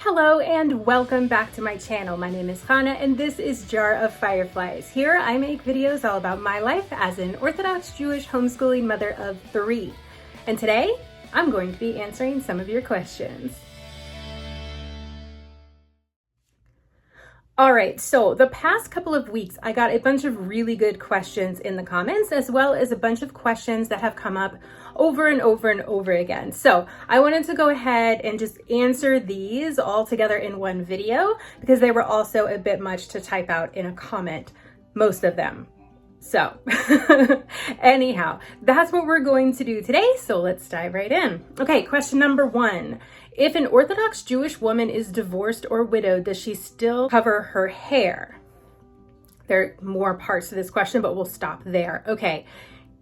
Hello and welcome back to my channel. My name is Hannah and this is Jar of Fireflies. Here I make videos all about my life as an Orthodox Jewish homeschooling mother of 3. And today I'm going to be answering some of your questions. All right, so the past couple of weeks, I got a bunch of really good questions in the comments, as well as a bunch of questions that have come up over and over and over again. So I wanted to go ahead and just answer these all together in one video because they were also a bit much to type out in a comment, most of them. So anyhow, that's what we're going to do today. So let's dive right in. Okay, question number 1. If an Orthodox Jewish woman is divorced or widowed, does she still cover her hair? There are more parts to this question, but we'll stop there. Okay,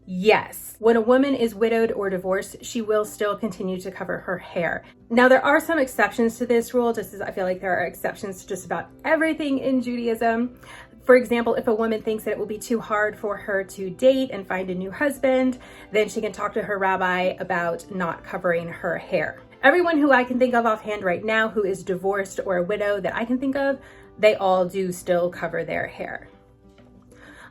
yes. When a woman is widowed or divorced, she will still continue to cover her hair. Now, there are some exceptions to this rule, just as I feel like there are exceptions to just about everything in Judaism. For example, if a woman thinks that it will be too hard for her to date and find a new husband, then she can talk to her rabbi about not covering her hair. Everyone who I can think of offhand right now who is divorced or a widow that I can think of, they all do still cover their hair.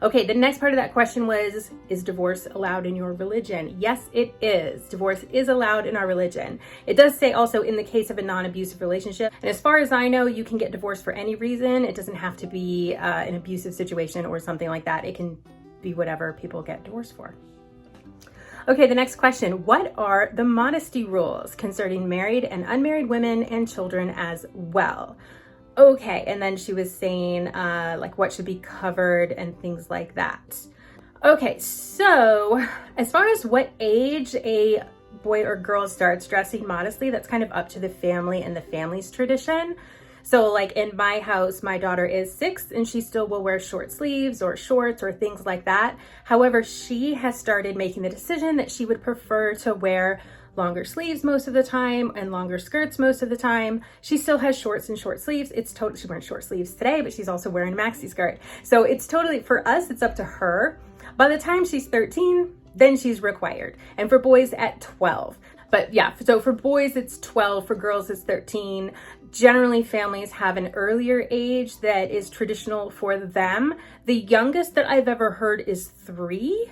Okay, the next part of that question was, is divorce allowed in your religion? Yes, it is. Divorce is allowed in our religion. It does say also in the case of a non-abusive relationship. And as far as I know, you can get divorced for any reason. It doesn't have to be an abusive situation or something like that. It can be whatever people get divorced for. Okay, the next question. What are the modesty rules concerning married and unmarried women and children as well? Okay, and then she was saying like what should be covered and things like that. Okay, so as far as what age a boy or girl starts dressing modestly, that's kind of up to the family and the family's tradition. So like in my house, my daughter is 6 and she still will wear short sleeves or shorts or things like that. However, she has started making the decision that she would prefer to wear longer sleeves most of the time and longer skirts most of the time. She still has shorts and short sleeves. She's wearing short sleeves today, but she's also wearing a maxi skirt. So it's totally, for us, it's up to her. By the time she's 13, then she's required. And for boys at 12. But yeah, so for boys, it's 12. For girls, it's 13. Generally, families have an earlier age that is traditional for them. The youngest that I've ever heard is 3.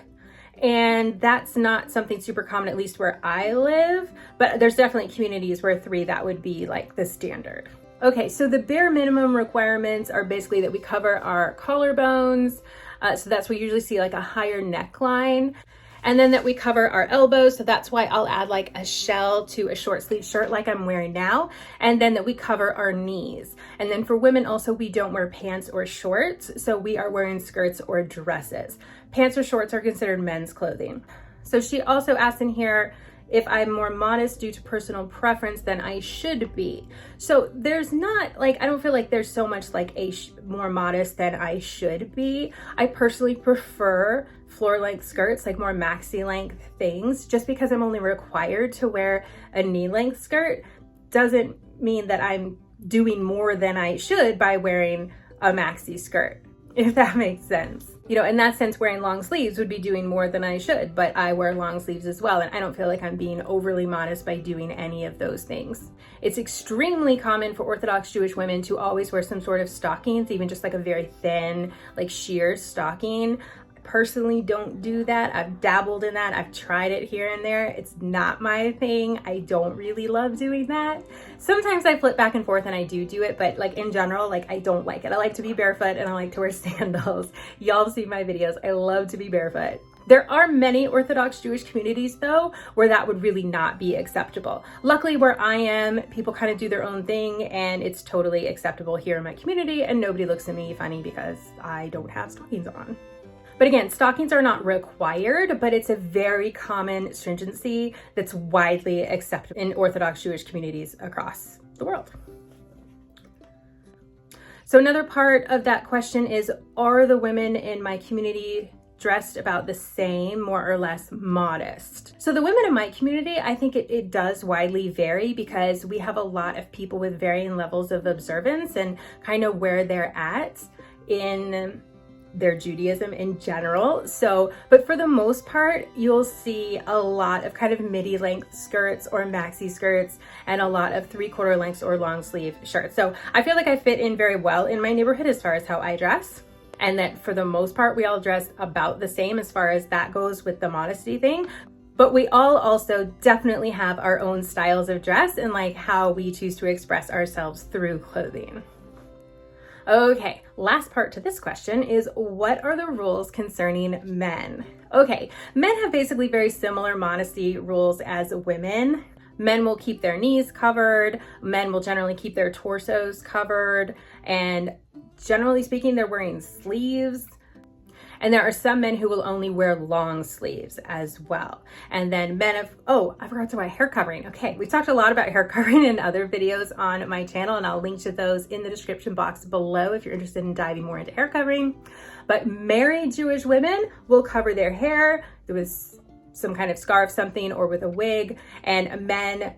And that's not something super common, at least where I live. But there's definitely communities where 3, that would be like the standard. Okay, so the bare minimum requirements are basically that we cover our collarbones. So that's where we usually see like a higher neckline. And then that we cover our elbows. So that's why I'll add like a shell to a short sleeve shirt like I'm wearing now. And then that we cover our knees. And then for women also, we don't wear pants or shorts. So we are wearing skirts or dresses. Pants or shorts are considered men's clothing. So she also asked in here if I'm more modest due to personal preference than I should be. So there's not like, I don't feel like there's so much like more modest than I should be. I personally prefer floor length skirts, like more maxi length things. Just because I'm only required to wear a knee length skirt doesn't mean that I'm doing more than I should by wearing a maxi skirt, if that makes sense. You know, in that sense, wearing long sleeves would be doing more than I should, but I wear long sleeves as well. And I don't feel like I'm being overly modest by doing any of those things. It's extremely common for Orthodox Jewish women to always wear some sort of stockings, even just like a very thin, like sheer stocking. Personally don't do that. I've dabbled in that. I've tried it here and there. It's not my thing. I don't really love doing that. Sometimes I flip back and forth and I do it, but like in general, like I don't like it. I like to be barefoot and I like to wear sandals. Y'all see my videos. I love to be barefoot. There are many Orthodox Jewish communities though, where that would really not be acceptable. Luckily where I am, people kind of do their own thing and it's totally acceptable here in my community and nobody looks at me funny because I don't have stockings on. But again, stockings are not required, but it's a very common stringency that's widely accepted in Orthodox Jewish communities across the world. So another part of that question is, are the women in my community dressed about the same, more or less modest? So the women in my community, I think it does widely vary because we have a lot of people with varying levels of observance and kind of where they're at in their Judaism in general. So, but for the most part, you'll see a lot of kind of midi length skirts or maxi skirts and a lot of 3/4 lengths or long sleeve shirts. So I feel like I fit in very well in my neighborhood as far as how I dress. And that for the most part, we all dress about the same as far as that goes with the modesty thing. But we all also definitely have our own styles of dress and like how we choose to express ourselves through clothing. Okay, last part to this question is, what are the rules concerning men? Okay, men have basically very similar modesty rules as women. Men will keep their knees covered, men will generally keep their torsos covered, and generally speaking, they're wearing sleeves. And there are some men who will only wear long sleeves as well. And then men of, oh, I forgot to buy hair covering. Okay, we talked a lot about hair covering in other videos on my channel, and I'll link to those in the description box below if you're interested in diving more into hair covering. But married Jewish women will cover their hair with some kind of scarf, something, or with a wig, and men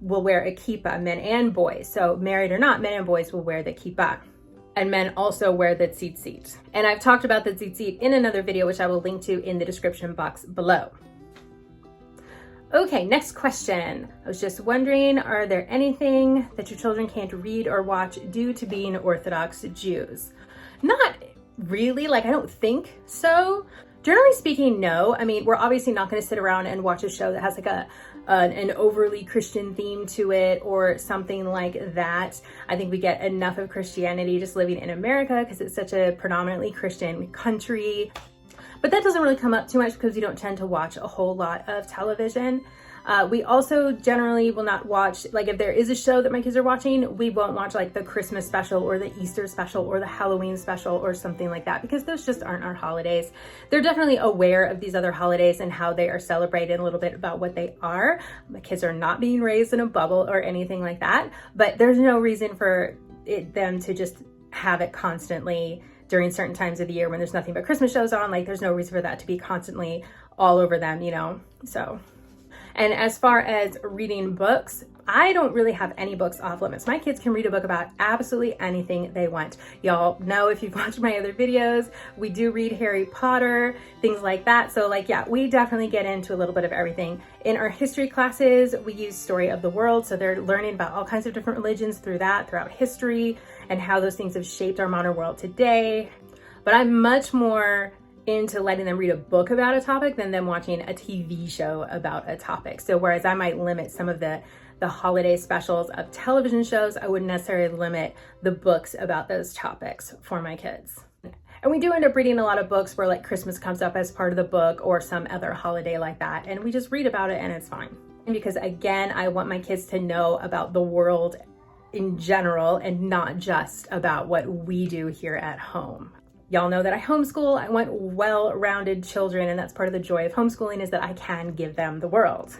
will wear a kippah, men and boys. So married or not, men and boys will wear the kippah. And men also wear the tzitzit. And I've talked about the tzitzit in another video, which I will link to in the description box below. Okay, next question. I was just wondering, are there anything that your children can't read or watch due to being Orthodox Jews? Not really, like I don't think so. Generally speaking, no. I mean, we're obviously not going to sit around and watch a show that has like an overly Christian theme to it or something like that. I think we get enough of Christianity just living in America because it's such a predominantly Christian country. But that doesn't really come up too much because we don't tend to watch a whole lot of television. We also generally will not watch, like if there is a show that my kids are watching, we won't watch like the Christmas special or the Easter special or the Halloween special or something like that because those just aren't our holidays. They're definitely aware of these other holidays and how they are celebrated, a little bit about what they are. My kids are not being raised in a bubble or anything like that, but there's no reason for them to just have it constantly during certain times of the year when there's nothing but Christmas shows on. Like there's no reason for that to be constantly all over them, you know, so. And as far as reading books, I don't really have any books off limits. My kids can read a book about absolutely anything they want. Y'all know if you've watched my other videos, we do read Harry Potter, things like that. So like, yeah, we definitely get into a little bit of everything. In our history classes, we use Story of the World. So they're learning about all kinds of different religions throughout history and how those things have shaped our modern world today. But I'm much more into letting them read a book about a topic than them watching a TV show about a topic. So whereas I might limit some of the holiday specials of television shows, I wouldn't necessarily limit the books about those topics for my kids. And we do end up reading a lot of books where like Christmas comes up as part of the book or some other holiday like that. And we just read about it and it's fine. Because again, I want my kids to know about the world in general and not just about what we do here at home. Y'all know that I homeschool. I want well-rounded children, and that's part of the joy of homeschooling is that I can give them the world.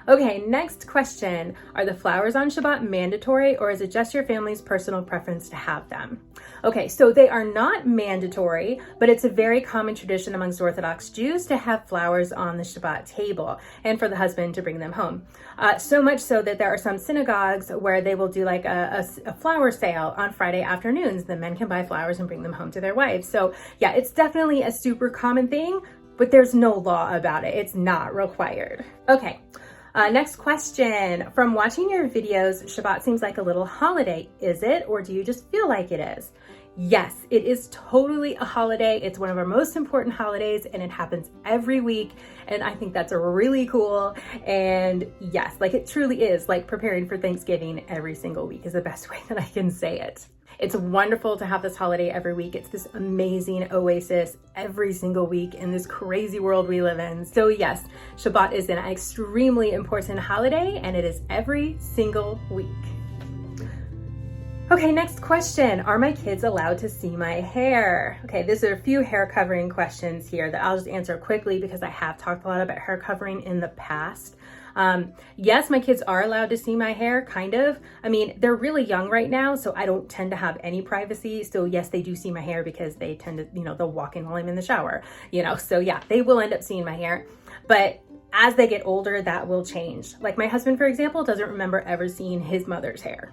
Okay, next question. Are the flowers on Shabbat mandatory, or is it just your family's personal preference to have them? Okay, so they are not mandatory, but it's a very common tradition amongst Orthodox Jews to have flowers on the Shabbat table and for the husband to bring them home. So much so that there are some synagogues where they will do like a flower sale on Friday afternoons. The men can buy flowers and bring them home to their wives. So yeah, it's definitely a super common thing, but there's no law about it. It's not required. Okay. Next question. From watching your videos, Shabbat seems like a little holiday. Is it, or do you just feel like it is? Yes, it is totally a holiday. It's one of our most important holidays and it happens every week. And I think that's really cool. And yes, like it truly is like preparing for Thanksgiving every single week is the best way that I can say it. It's wonderful to have this holiday every week. It's this amazing oasis every single week in this crazy world we live in. So yes, Shabbat is an extremely important holiday and it is every single week. Okay, next question. Are my kids allowed to see my hair? Okay, there's a few hair covering questions here that I'll just answer quickly because I have talked a lot about hair covering in the past. Yes, my kids are allowed to see my hair, kind of. I mean, they're really young right now, so I don't tend to have any privacy. So yes, they do see my hair because they tend to, they'll walk in while I'm in the shower, so yeah, they will end up seeing my hair. But as they get older, that will change. Like my husband, for example, doesn't remember ever seeing his mother's hair.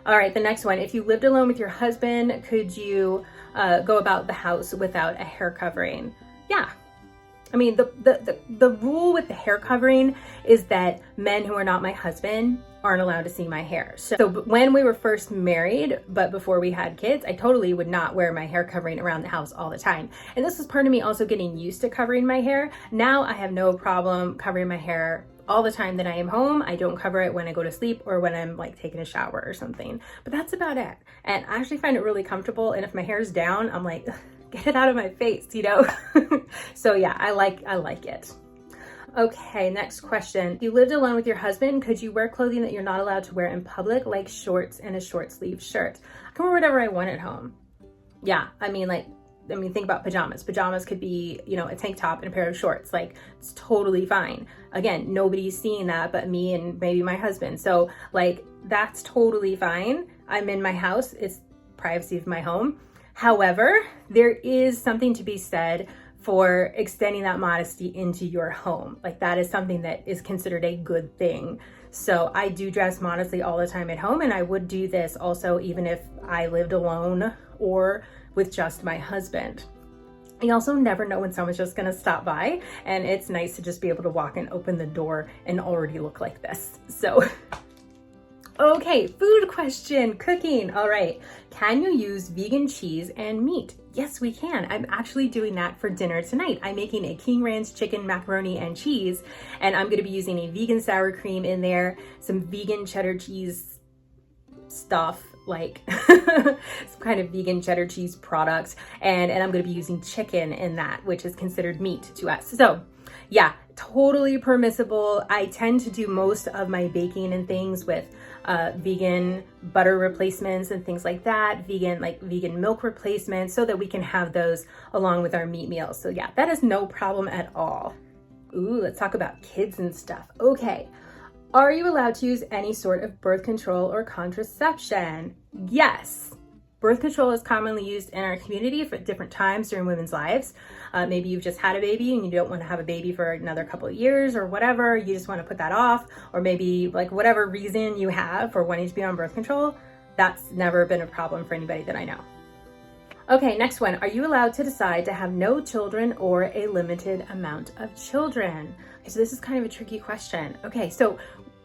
All right, the next one. If you lived alone with your husband, could you go about the house without a hair covering? Yeah. I mean, the rule with the hair covering is that men who are not my husband aren't allowed to see my hair. So when we were first married, but before we had kids, I totally would not wear my hair covering around the house all the time. And this was part of me also getting used to covering my hair. Now I have no problem covering my hair all the time that I am home. I don't cover it when I go to sleep or when I'm like taking a shower or something, but that's about it. And I actually find it really comfortable. And if my hair's down, I'm like, get it out of my face, you know? So yeah, I like it. Okay, next question. If you lived alone with your husband, could you wear clothing that you're not allowed to wear in public, like shorts and a short sleeve shirt? I can wear whatever I want at home. Yeah, I mean, think about pajamas. Pajamas could be, you know, a tank top and a pair of shorts. Like, it's totally fine. Again, nobody's seeing that but me and maybe my husband. So like, that's totally fine. I'm in my house. It's privacy of my home. However, there is something to be said for extending that modesty into your home. Like, that is something that is considered a good thing. So I do dress modestly all the time at home, and I would do this also even if I lived alone or with just my husband. You also never know when someone's just gonna stop by, and it's nice to just be able to walk and open the door and already look like this. So, okay, food question, cooking. All right, can you use vegan cheese and meat? Yes, we can. I'm actually doing that for dinner tonight. I'm making a King Ranch chicken macaroni and cheese, and I'm gonna be using a vegan sour cream in there, some vegan cheddar cheese stuff, like some kind of vegan cheddar cheese product, and I'm going to be using chicken in that, which is considered meat to us. So yeah, totally permissible. I tend to do most of my baking and things with vegan butter replacements and things like that, vegan milk replacements, so that we can have those along with our meat meals. So yeah, that is no problem at all. Ooh, let's talk about kids and stuff. Okay. Are you allowed to use any sort of birth control or contraception? Yes. Birth control is commonly used in our community for different times during women's lives. Maybe you've just had a baby and you don't want to have a baby for another couple of years or whatever. You just want to put that off, or maybe like whatever reason you have for wanting to be on birth control. That's never been a problem for anybody that I know. Okay, next one. Are you allowed to decide to have no children or a limited amount of children? Okay, so this is kind of a tricky question. Okay, so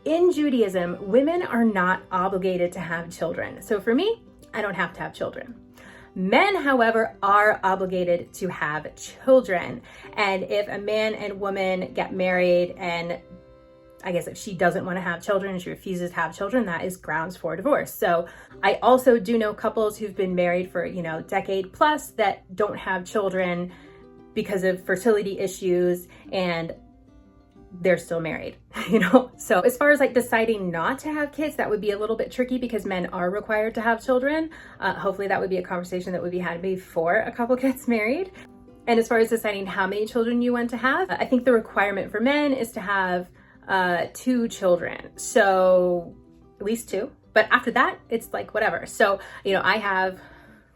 in Judaism, women are not obligated to have children. So for me, I don't have to have children. Men, however, are obligated to have children. And if a man and woman get married, and I guess if she doesn't want to have children, she refuses to have children, that is grounds for divorce. So I also do know couples who've been married for, decade plus that don't have children because of fertility issues, and they're still married, So as far as like deciding not to have kids, that would be a little bit tricky because men are required to have children. Hopefully that would be a conversation that would be had before a couple gets married. And as far as deciding how many children you want to have, I think the requirement for men is to have 2 children. So at least 2, but after that, it's like whatever. So, I have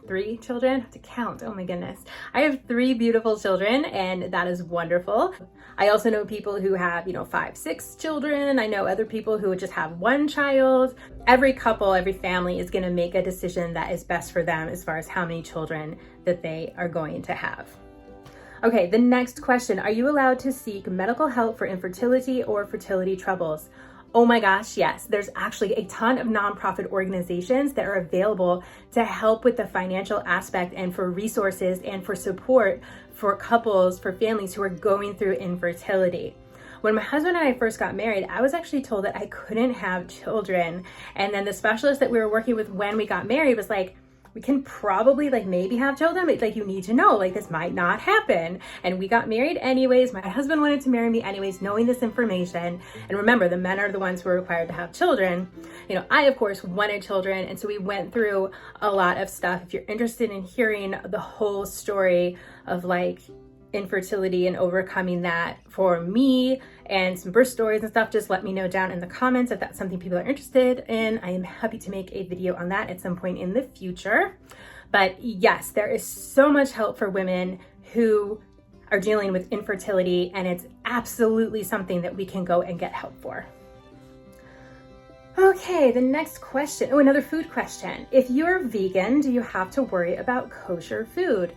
3 children. I have to count. Oh my goodness. I have 3 beautiful children, and that is wonderful. I also know people who have, 5, 6 children. I know other people who would just have 1 child. Every couple, every family is going to make a decision that is best for them as far as how many children that they are going to have. Okay, the next question. Are you allowed to seek medical help for infertility or fertility troubles? Oh my gosh, yes. There's actually a ton of nonprofit organizations that are available to help with the financial aspect and for resources and for support for couples, for families who are going through infertility. When my husband and I first got married, I was actually told that I couldn't have children. And then the specialist that we were working with when we got married was like, we can probably maybe have children, but you need to know, this might not happen. And we got married anyways. My husband wanted to marry me anyways, knowing this information. And remember, the men are the ones who are required to have children. I of course wanted children. And so we went through a lot of stuff. If you're interested in hearing the whole story of infertility and overcoming that for me and some birth stories and stuff, just let me know down in the comments if that's something people are interested in. I am happy to make a video on that at some point in the future. But yes, there is so much help for women who are dealing with infertility, and it's absolutely something that we can go and get help for. Okay, the next question. Oh, another food question. If you're vegan, do you have to worry about kosher food?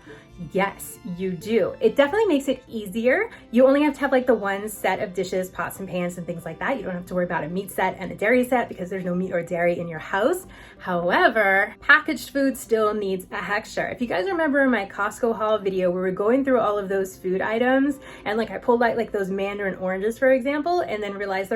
Yes, you do. It definitely makes it easier. You only have to have like the one set of dishes, pots and pans and things like that. You don't have to worry about a meat set and a dairy set because there's no meat or dairy in your house. However, packaged food still needs a hechsher. If you guys remember my Costco haul video where we're going through all of those food items and like I pulled out like those mandarin oranges, for example, and then realized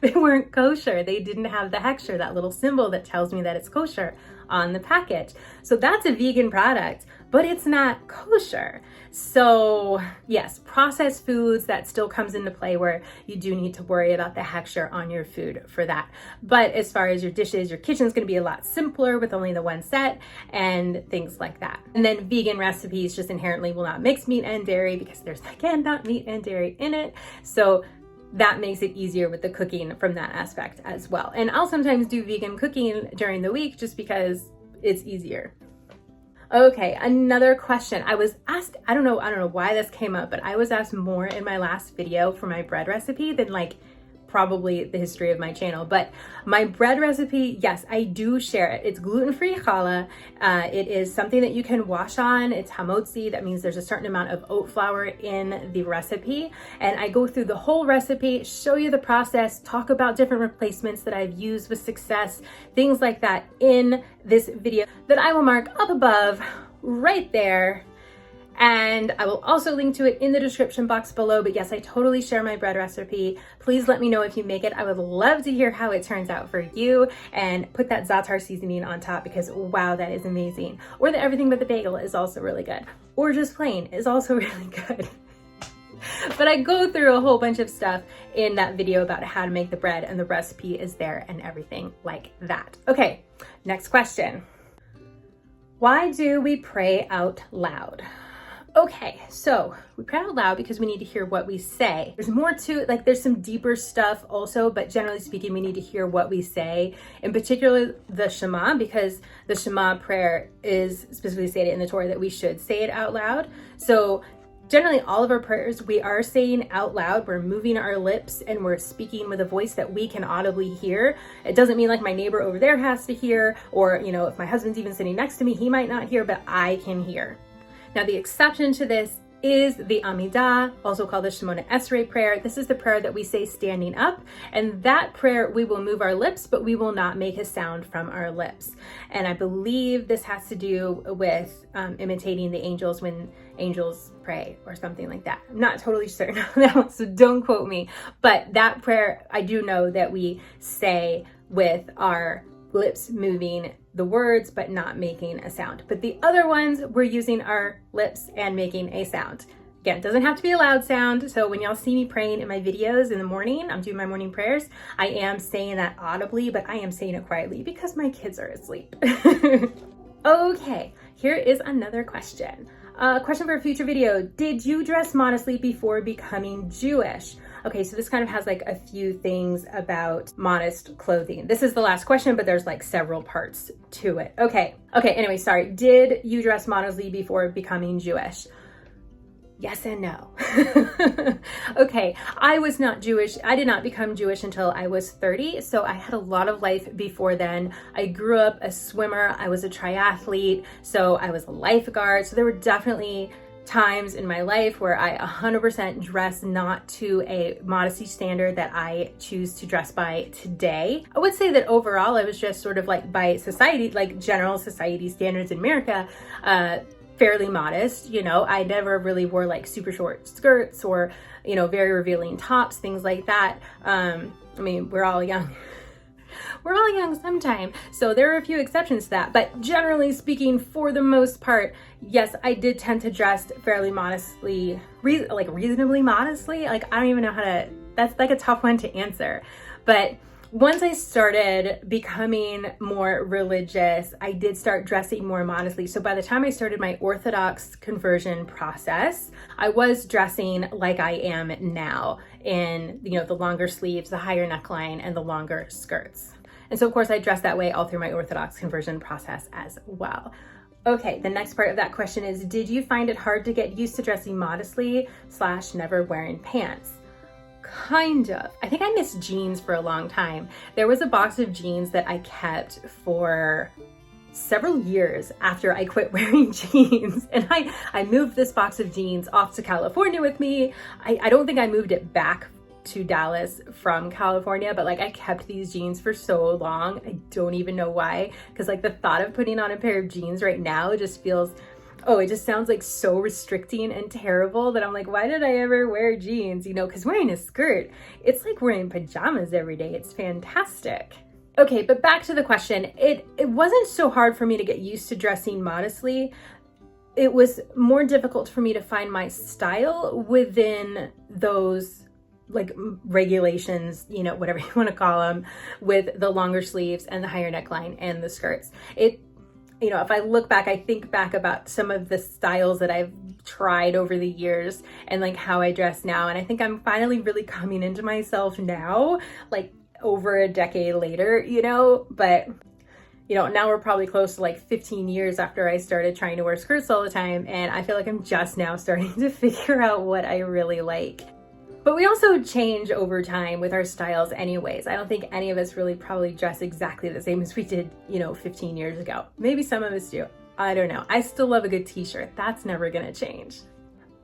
they weren't kosher. They didn't have the hechsher, that little symbol that tells me that it's kosher on the package. So that's a vegan product, but it's not kosher. So yes, processed foods, that still comes into play where you do need to worry about the hechsher on your food for that. But as far as your dishes, your kitchen's gonna be a lot simpler with only the one set and things like that. And then vegan recipes just inherently will not mix meat and dairy because there's again not meat and dairy in it. So that makes it easier with the cooking from that aspect as well. And I'll sometimes do vegan cooking during the week just because it's easier. Okay, another question. I was asked, I don't know why this came up, but I was asked more in my last video for my bread recipe than like probably the history of my channel. But my bread recipe, yes, I do share it. It's gluten-free challah. It is something that you can wash on. It's hamotzi. That means there's a certain amount of oat flour in the recipe. And I go through the whole recipe, show you the process, talk about different replacements that I've used with success, things like that in this video that I will mark up above right there. And I will also link to it in the description box below. But yes, I totally share my bread recipe. Please let me know if you make it. I would love to hear how it turns out for you, and put that za'atar seasoning on top because wow, that is amazing. Or the everything but the bagel is also really good. Or just plain is also really good. But I go through a whole bunch of stuff in that video about how to make the bread, and the recipe is there and everything like that. Okay, next question. Why do we pray out loud? Okay, so we pray out loud because we need to hear what we say. There's more to it, like there's some deeper stuff also, but generally speaking, we need to hear what we say. In particular, the Shema, because the Shema prayer is specifically stated in the Torah that we should say it out loud. So generally all of our prayers, we are saying out loud. We're moving our lips and we're speaking with a voice that we can audibly hear. It doesn't mean like my neighbor over there has to hear, or, you know, if my husband's even sitting next to me, he might not hear, but I can hear. Now, the exception to this is the Amidah, also called the Shemona Esrei prayer. This is the prayer that we say standing up, and that prayer we will move our lips, but we will not make a sound from our lips. And I believe this has to do with imitating the angels when angels pray or something like that. I'm not totally certain on that one, so don't quote me. But that prayer, I do know that we say with our lips moving the words but not making a sound. But the other ones, we're using our lips and making a sound. Again, it doesn't have to be a loud sound. So when y'all see me praying in my videos in the morning, I'm doing my morning prayers, I am saying that audibly, but I am saying it quietly because my kids are asleep. Okay, here is another question. Question for a future video. Did you dress modestly before becoming Jewish? Okay, so this kind of has like a few things about modest clothing. This is the last question, but there's like several parts to it. Okay, anyway, sorry. Did you dress modestly before becoming Jewish? Yes and no. Okay, I was not Jewish. I did not become Jewish until I was 30. So I had a lot of life before then. I grew up a swimmer. I was a triathlete. So I was a lifeguard. So there were definitely times in my life where I 100% dress not to a modesty standard that I choose to dress by today. I would say that overall I was just sort of like by society, like general society standards in America, fairly modest. You know, I never really wore like super short skirts or, you know, very revealing tops, things like that. I mean, we're all young. We're all young sometime. So there are a few exceptions to that. But generally speaking, for the most part, yes, I did tend to dress fairly modestly, reasonably modestly. Like, I don't even know how to, that's like a tough one to answer. But once I started becoming more religious, I did start dressing more modestly. So by the time I started my Orthodox conversion process, I was dressing like I am now in, you know, the longer sleeves, the higher neckline, and the longer skirts. And so of course I dressed that way all through my Orthodox conversion process as well. Okay, the next part of that question is, did you find it hard to get used to dressing modestly / never wearing pants? Kind of. I think I missed jeans for a long time. There was a box of jeans that I kept for several years after I quit wearing jeans. And I moved this box of jeans off to California with me. I don't think I moved it back to Dallas from California, but like I kept these jeans for so long. I don't even know why, because like the thought of putting on a pair of jeans right now just feels, oh, it just sounds like so restricting and terrible that I'm like, why did I ever wear jeans? You know, because wearing a skirt, it's like wearing pajamas every day. It's fantastic. Okay, but back to the question. It wasn't so hard for me to get used to dressing modestly. It was more difficult for me to find my style within those like regulations, you know, whatever you want to call them, with the longer sleeves and the higher neckline and the skirts. You know, if I look back, I think back about some of the styles that I've tried over the years and like how I dress now. And I think I'm finally really coming into myself now, like over a decade later, you know, but you know, now we're probably close to like 15 years after I started trying to wear skirts all the time. And I feel like I'm just now starting to figure out what I really like. But we also change over time with our styles anyways. I don't think any of us really probably dress exactly the same as we did, you know, 15 years ago. Maybe some of us do. I don't know. I still love a good t-shirt. That's never gonna change.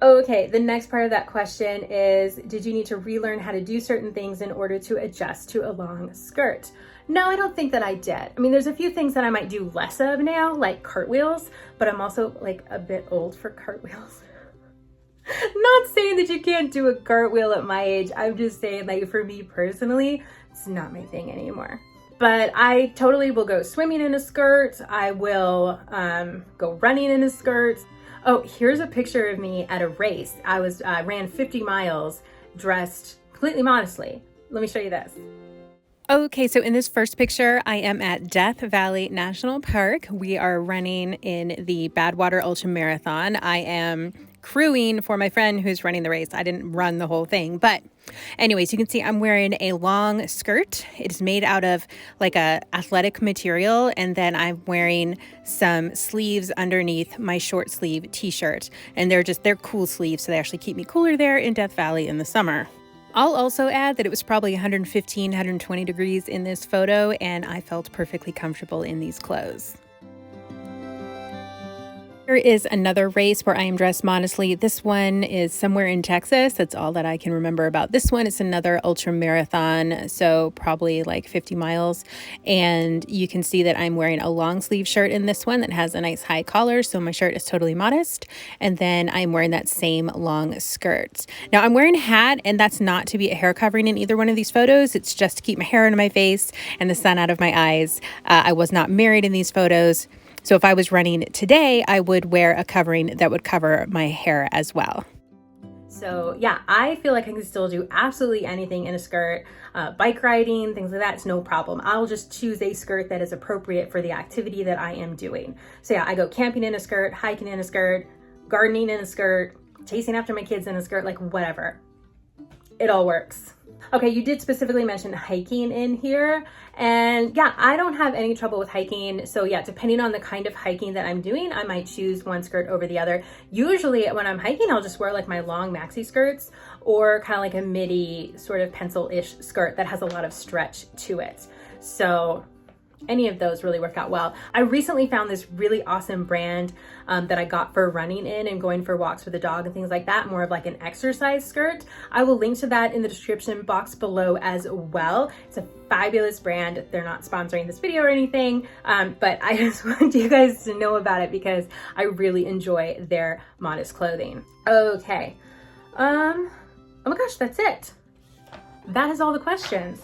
Okay, the next part of that question is, did you need to relearn how to do certain things in order to adjust to a long skirt? No, I don't think that I did. I mean, there's a few things that I might do less of now, like cartwheels, but I'm also like a bit old for cartwheels. Not saying that you can't do a cartwheel at my age. I'm just saying, like, for me personally, it's not my thing anymore. But I totally will go swimming in a skirt. I will go running in a skirt. Oh, here's a picture of me at a race. I ran 50 miles dressed completely modestly. Let me show you this. Okay, so in this first picture, I am at Death Valley National Park. We are running in the Badwater Ultra Marathon. I am crewing for my friend who's running the race. I didn't run the whole thing, but anyways, you can see I'm wearing a long skirt. It is made out of like a athletic material, and then I'm wearing some sleeves underneath my short sleeve t-shirt, and they're cool sleeves, so they actually keep me cooler there in Death Valley in the summer. I'll also add that it was probably 115, 120 degrees in this photo, and I felt perfectly comfortable in these clothes. Here is another race where I am dressed modestly. This one is somewhere in Texas. That's all that I can remember about this one. It's another ultra marathon, so probably like 50 miles. And you can see that I'm wearing a long sleeve shirt in this one that has a nice high collar, so my shirt is totally modest. And then I'm wearing that same long skirt. Now I'm wearing a hat, and that's not to be a hair covering in either one of these photos. It's just to keep my hair out of my face and the sun out of my eyes. I was not married in these photos. So if I was running today, I would wear a covering that would cover my hair as well. So yeah, I feel like I can still do absolutely anything in a skirt. Bike riding, things like that, it's no problem. I'll just choose a skirt that is appropriate for the activity that I am doing. So yeah, I go camping in a skirt, hiking in a skirt, gardening in a skirt, chasing after my kids in a skirt, like whatever. It all works. Okay, you did specifically mention hiking in here, and yeah, I don't have any trouble with hiking. So yeah, depending on the kind of hiking that I'm doing, I might choose one skirt over the other. Usually when I'm hiking, I'll just wear like my long maxi skirts or kind of like a midi sort of pencil-ish skirt that has a lot of stretch to it. So any of those really work out well. I recently found this really awesome brand that I got for running in and going for walks with the dog and things like that, more of like an exercise skirt. I will link to that in the description box below as well. It's a fabulous brand. They're not sponsoring this video or anything, but I just want you guys to know about it because I really enjoy their modest clothing. Okay. Oh my gosh, that's it. That is all the questions.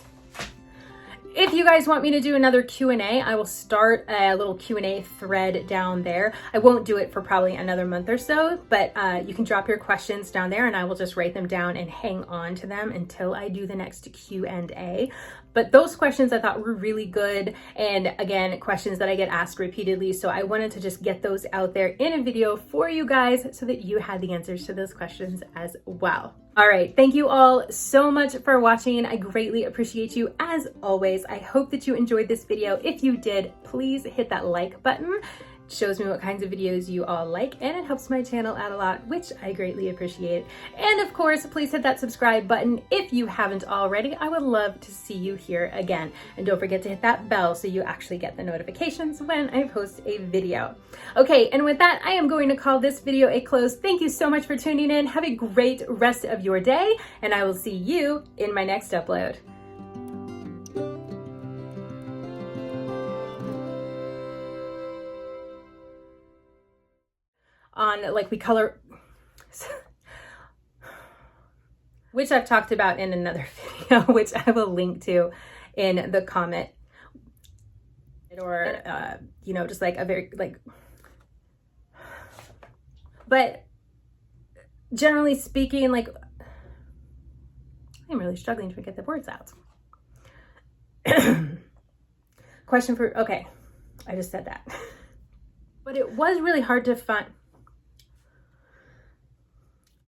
If you guys want me to do another Q&A, I will start a little Q&A thread down there. I won't do it for probably another month or so, but you can drop your questions down there and I will just write them down and hang on to them until I do the next Q&A. But those questions I thought were really good, and again, questions that I get asked repeatedly, so I wanted to just get those out there in a video for you guys so that you had the answers to those questions as well. All right, thank you all so much for watching. I greatly appreciate you as always. I hope that you enjoyed this video. If you did, please hit that like button. shows me what kinds of videos you all like, and it helps my channel out a lot, which I greatly appreciate. And of course, please hit that subscribe button if you haven't already. I would love to see you here again. And don't forget to hit that bell so you actually get the notifications when I post a video. Okay, and with that, I am going to call this video a close. Thank you so much for tuning in. Have a great rest of your day, and I will see you in my next upload. On like we color, which I've talked about in another video, which I will link to in the comment, or you know, just like a very like, but generally speaking, like I'm really struggling to get the words out. Question for, okay, I just said that. But it was really hard to find.